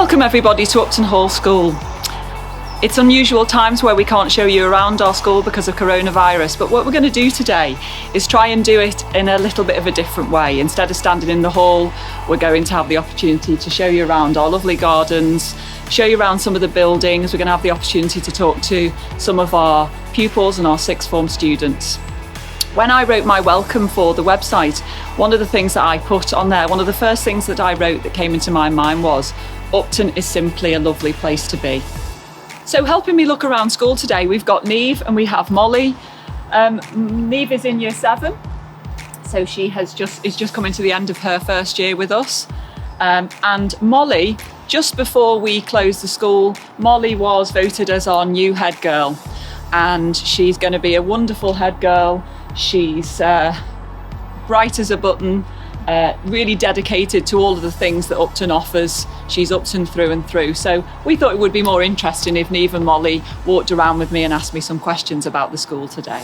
Welcome everybody to Upton Hall School. It's unusual times where we can't show you around our school because of coronavirus, but what we're going to do today is try and do it in a little bit of a different way. Instead of standing in the hall, we're going to have the opportunity to show you around our lovely gardens, show you around some of the buildings. We're going to have the opportunity to talk to some of our pupils and our sixth form students. When I wrote my welcome for the website, one of the things that I put on there, one of the first things that I wrote that came into my mind was, Upton is simply a lovely place to be. So helping me look around school today, we've got Neve and we have Molly. Neve is in year 7, so she is just coming to the end of her first year with us. And Molly, just before we closed the school, Molly was voted as our new head girl, and she's going to be a wonderful head girl. She's bright as a button, really dedicated to all of the things that Upton offers. She's Upton through and through. So we thought it would be more interesting if Neve and Molly walked around with me and asked me some questions about the school today.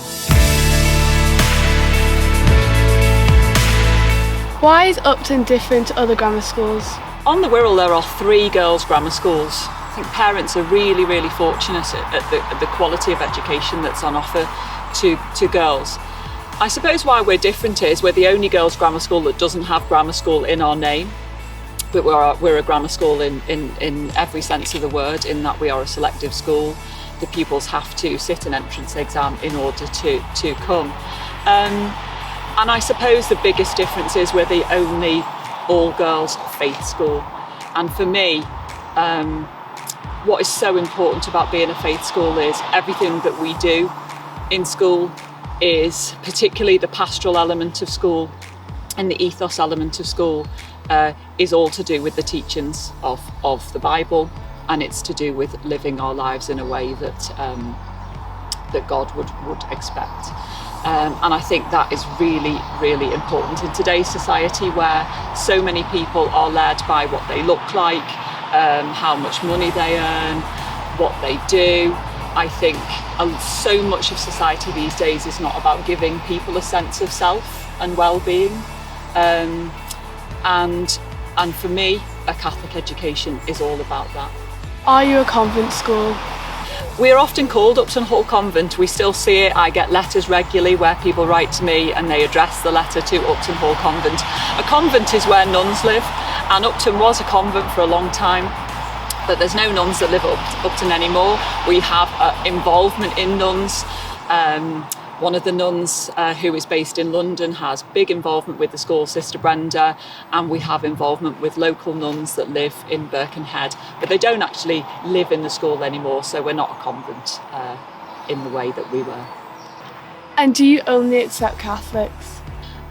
Why is Upton different to other grammar schools? On the Wirral there are 3 girls' grammar schools. I think parents are really, really fortunate at the quality of education that's on offer to girls. I suppose why we're different is we're the only girls' grammar school that doesn't have grammar school in our name, but we're a grammar school in every sense of the word, in that we are a selective school. The pupils have to sit an entrance exam in order to come. And I suppose the biggest difference is we're the only all-girls faith school. And for me, what is so important about being a faith school is everything that we do in school is, particularly the pastoral element of school and the ethos element of school, is all to do with the teachings of the Bible, and it's to do with living our lives in a way that God would expect. And I think that is really, really important in today's society, where so many people are led by what they look like, how much money they earn, what they do. I think so much of society these days is not about giving people a sense of self and well-being. And for me, a Catholic education is all about that. Are you a convent school? We are often called Upton Hall Convent. We still see it. I get letters regularly where people write to me and they address the letter to Upton Hall Convent. A convent is where nuns live, and Upton was a convent for a long time. But there's no nuns that live at Upton anymore. We have involvement in nuns. One of the nuns who is based in London has big involvement with the school, Sister Brenda, and we have involvement with local nuns that live in Birkenhead, but they don't actually live in the school anymore, so we're not a convent in the way that we were. And do you only accept Catholics?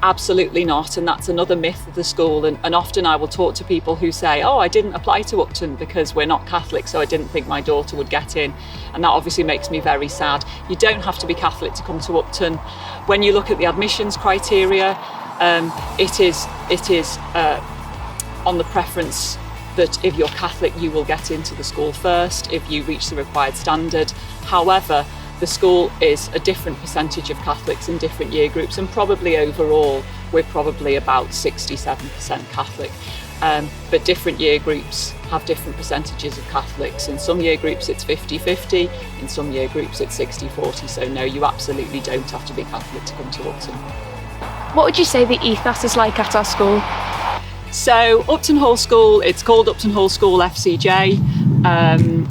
Absolutely not, and that's another myth of the school, and often I will talk to people who say, oh, I didn't apply to Upton because we're not Catholic, so I didn't think my daughter would get in, and that obviously makes me very sad. You don't have to be Catholic to come to Upton. When you look at the admissions criteria, it is on the preference that if you're Catholic you will get into the school first if you reach the required standard. However, the school is a different percentage of Catholics in different year groups, and probably overall we're probably about 67% Catholic. But different year groups have different percentages of Catholics. In some year groups it's 50-50, in some year groups it's 60-40, so no, you absolutely don't have to be Catholic to come to Upton. What would you say the ethos is like at our school? So Upton Hall School, it's called Upton Hall School FCJ.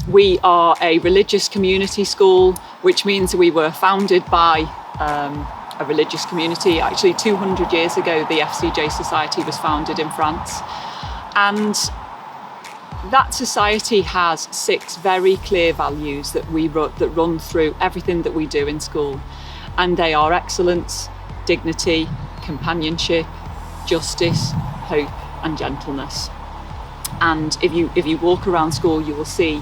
We are a religious community school, which means we were founded by a religious community. Actually, 200 years ago, the FCJ Society was founded in France. And that society has 6 very clear values that run through everything that we do in school. And they are excellence, dignity, companionship, justice, hope, and gentleness. And if you walk around school, you will see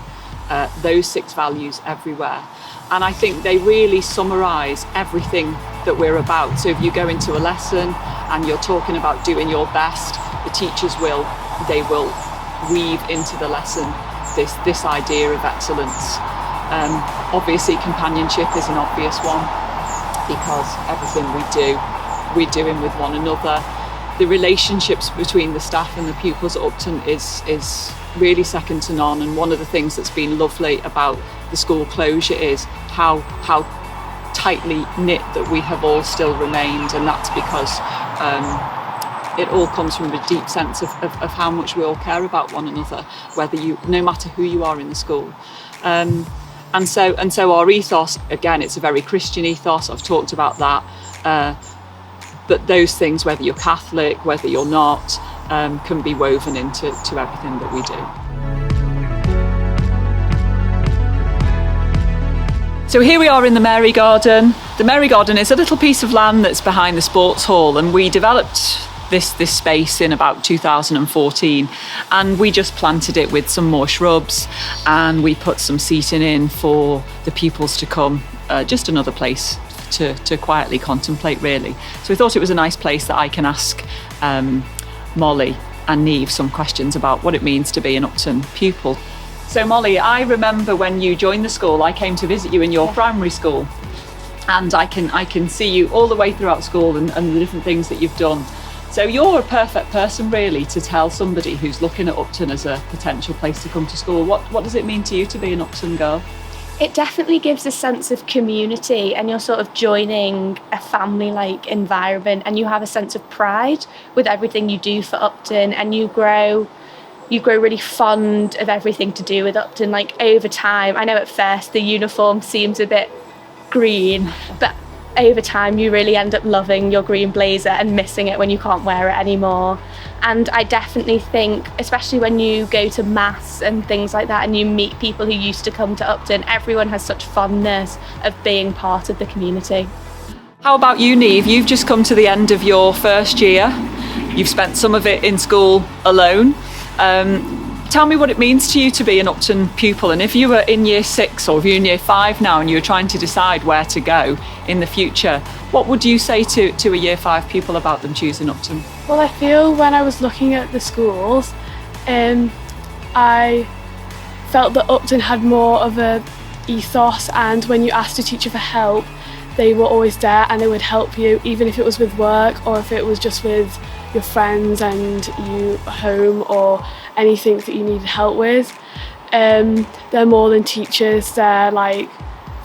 those 6 values everywhere. And I think they really summarise everything that we're about. So if you go into a lesson and you're talking about doing your best, the teachers will weave into the lesson this idea of excellence. Obviously companionship is an obvious one, because everything we do, we're doing with one another. the relationships between the staff and the pupils at Upton is really second to none. And one of the things that's been lovely about the school closure is how tightly knit that we have all still remained, and that's because it all comes from a deep sense of how much we all care about one another, no matter who you are in the school. And so our ethos, again, it's a very Christian ethos. I've talked about that. But those things, whether you're Catholic, whether you're not, can be woven into everything that we do. So here we are in the Mary Garden. The Mary Garden is a little piece of land that's behind the sports hall, and we developed this space in about 2014, and we just planted it with some more shrubs, and we put some seating in for the pupils to come, just another place to quietly contemplate, really. So we thought it was a nice place that I can ask Molly and Neve some questions about what it means to be an Upton pupil. So Molly, I remember when you joined the school, I came to visit you in your primary school, and I can see you all the way throughout school and the different things that you've done. So you're a perfect person, really, to tell somebody who's looking at Upton as a potential place to come to school. What does it mean to you to be an Upton girl? It definitely gives a sense of community, and you're sort of joining a family-like environment, and you have a sense of pride with everything you do for Upton, and you grow really fond of everything to do with Upton. Like, over time, I know at first the uniform seems a bit green, but over time you really end up loving your green blazer and missing it when you can't wear it anymore. And I definitely think, especially when you go to mass and things like that and you meet people who used to come to Upton, everyone has such fondness of being part of the community. How about you, Neve? You've just come to the end of your first year. You've spent some of it in school alone. Tell me what it means to you to be an Upton pupil, and if you were in year 6 or if you're in year 5 now and you were trying to decide where to go in the future, what would you say to a year 5 pupil about them choosing Upton? Well, I feel when I was looking at the schools, I felt that Upton had more of a ethos, and when you asked a teacher for help, they were always there and they would help you, even if it was with work or if it was just with your friends and you home or anything that you needed help with. They're more than teachers, they're like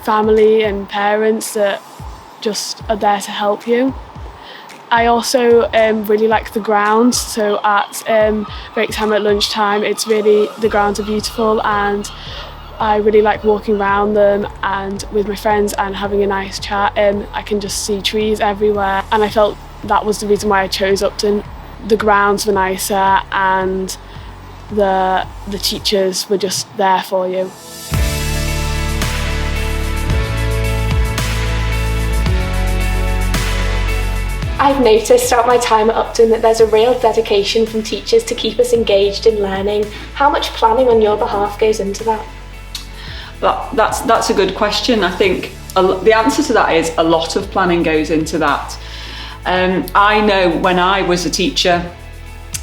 family and parents that just are there to help you. I also really like the grounds, so at break time at lunchtime, the grounds are beautiful, and I really like walking around them and with my friends and having a nice chat. I can just see trees everywhere, and I felt that was the reason why I chose Upton. The grounds were nicer and the teachers were just there for you. I've noticed throughout my time at Upton that there's a real dedication from teachers to keep us engaged in learning. How much planning on your behalf goes into that? That's a good question. I think the answer to that is a lot of planning goes into that. I know when I was a teacher,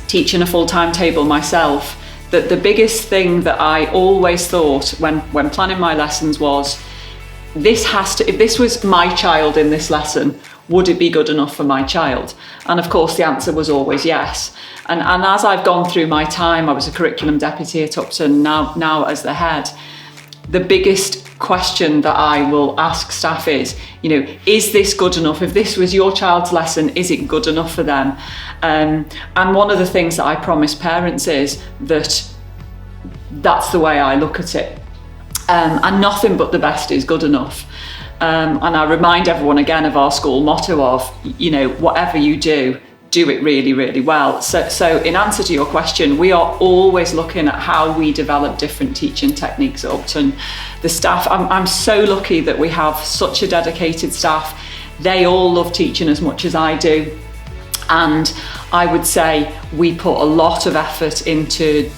teaching a full timetable myself, that the biggest thing that I always thought when planning my lessons was, if this was my child in this lesson, would it be good enough for my child? And of course the answer was always yes. And as I've gone through my time, I was a curriculum deputy at Upton, now as the head, the biggest question that I will ask staff is, is this good enough? If this was your child's lesson, is it good enough for them? And one of the things that I promise parents is that that's the way I look at it. And nothing but the best is good enough. And I remind everyone again of our school motto of, whatever you do it really, really well. So in answer to your question, we are always looking at how we develop different teaching techniques at Upton. The staff, I'm so lucky that we have such a dedicated staff. They all love teaching as much as I do. And I would say we put a lot of effort into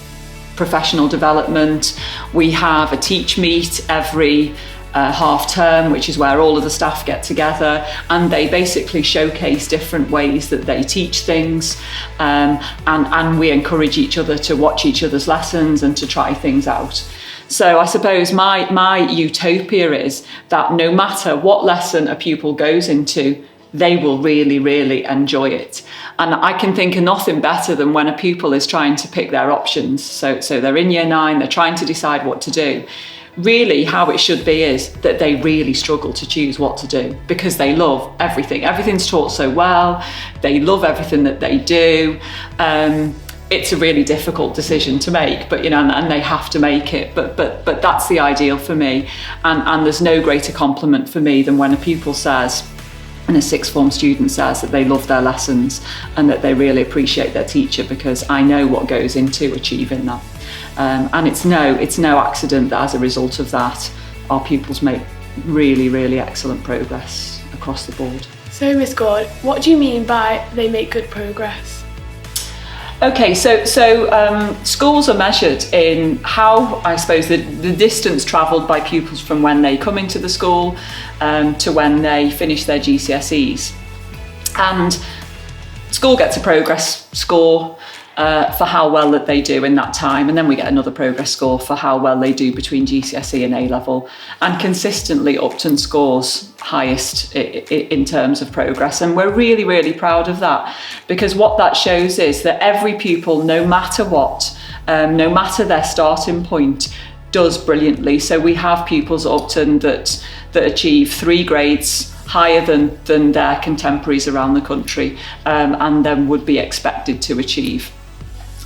professional development. We have a teach meet every half term, which is where all of the staff get together, and they basically showcase different ways that they teach things, and we encourage each other to watch each other's lessons and to try things out. So I suppose my utopia is that no matter what lesson a pupil goes into, they will really, really enjoy it. And I can think of nothing better than when a pupil is trying to pick their options. So they're in year 9, they're trying to decide what to do. Really, how it should be is that they really struggle to choose what to do, because they love everything. Everything's taught so well. They love everything that they do. It's a really difficult decision to make, but and they have to make it. But that's the ideal for me. And there's no greater compliment for me than when a pupil says, and a sixth form student says, that they love their lessons and that they really appreciate their teacher, because I know what goes into achieving that. And it's no accident that as a result of that, our pupils make really, really excellent progress across the board. So Miss Gaunt, what do you mean by they make good progress? Okay, so schools are measured in how, I suppose, the distance travelled by pupils from when they come into the school to when they finish their GCSEs. And school gets a progress score for how well that they do in that time, and then we get another progress score for how well they do between GCSE and A-level. And consistently Upton scores highest in terms of progress, and we're really, really proud of that, because what that shows is that every pupil, no matter what, no matter their starting point, does brilliantly. So we have pupils at Upton that achieve 3 grades higher than their contemporaries around the country, and then would be expected to achieve.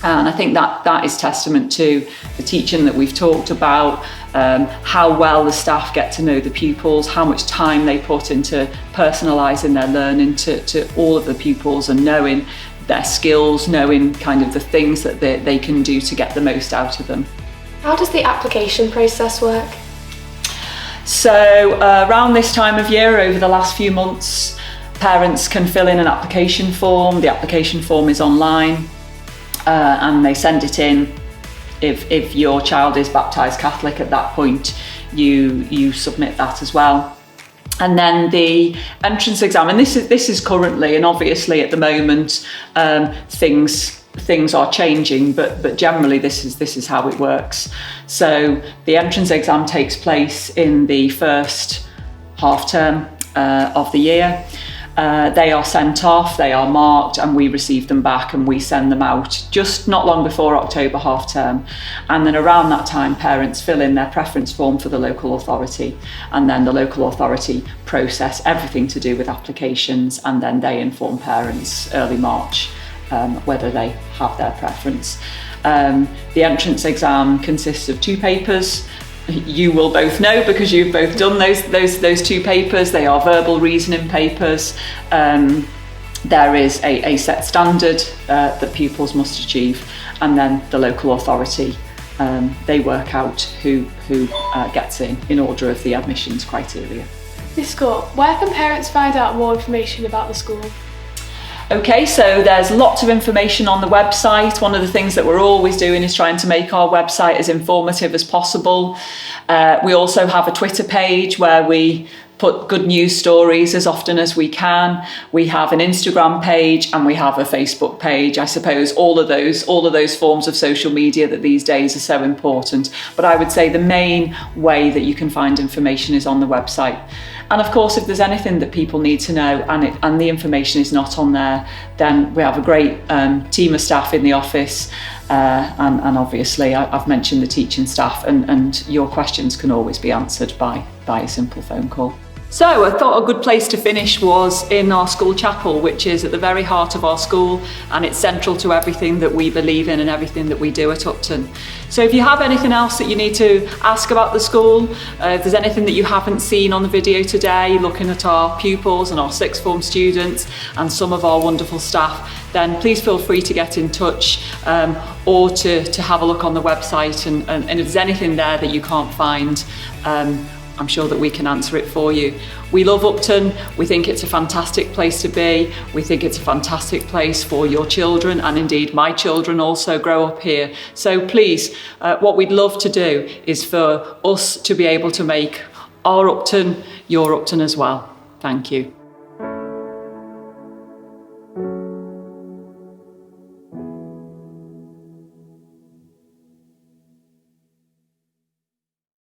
And I think that is testament to the teaching that we've talked about, how well the staff get to know the pupils, how much time they put into personalising their learning to all of the pupils, and knowing their skills, knowing kind of the things that they can do to get the most out of them. How does the application process work? So around this time of year, over the last few months, parents can fill in an application form. The application form is online. And they send it in. If your child is baptised Catholic at that point, you submit that as well. And then the entrance exam, and this is currently, and obviously at the moment, things are changing, but generally this is how it works. So the entrance exam takes place in the first half term of the year. They are sent off, they are marked, and we receive them back and we send them out just not long before October half term. And then around that time, parents fill in their preference form for the local authority, and then the local authority process everything to do with applications, and then they inform parents early March whether they have their preference. The entrance exam consists of 2 papers. You will both know, because you've both done those 2 papers. They are verbal reasoning papers. There is a set standard that pupils must achieve, and then the local authority, they work out who gets in order of the admissions criteria. Miss Gaunt, where can parents find out more information about the school? Okay, so there's lots of information on the website. One of the things that we're always doing is trying to make our website as informative as possible. We also have a Twitter page where we put good news stories as often as we can. We have an Instagram page and we have a Facebook page. I suppose all of those forms of social media that these days are so important. But I would say the main way that you can find information is on the website. And of course, if there's anything that people need to know and the information is not on there, then we have a great team of staff in the office. And obviously I've mentioned the teaching staff, and your questions can always be answered by a simple phone call. So I thought a good place to finish was in our school chapel, which is at the very heart of our school, and it's central to everything that we believe in and everything that we do at Upton. So if you have anything else that you need to ask about the school, if there's anything that you haven't seen on the video today, looking at our pupils and our sixth form students and some of our wonderful staff, then please feel free to get in touch or to have a look on the website, and if there's anything there that you can't find, I'm sure that we can answer it for you. We love Upton. We think it's a fantastic place to be. We think it's a fantastic place for your children, and indeed my children also grow up here. So please, what we'd love to do is for us to be able to make our Upton your Upton as well. Thank you.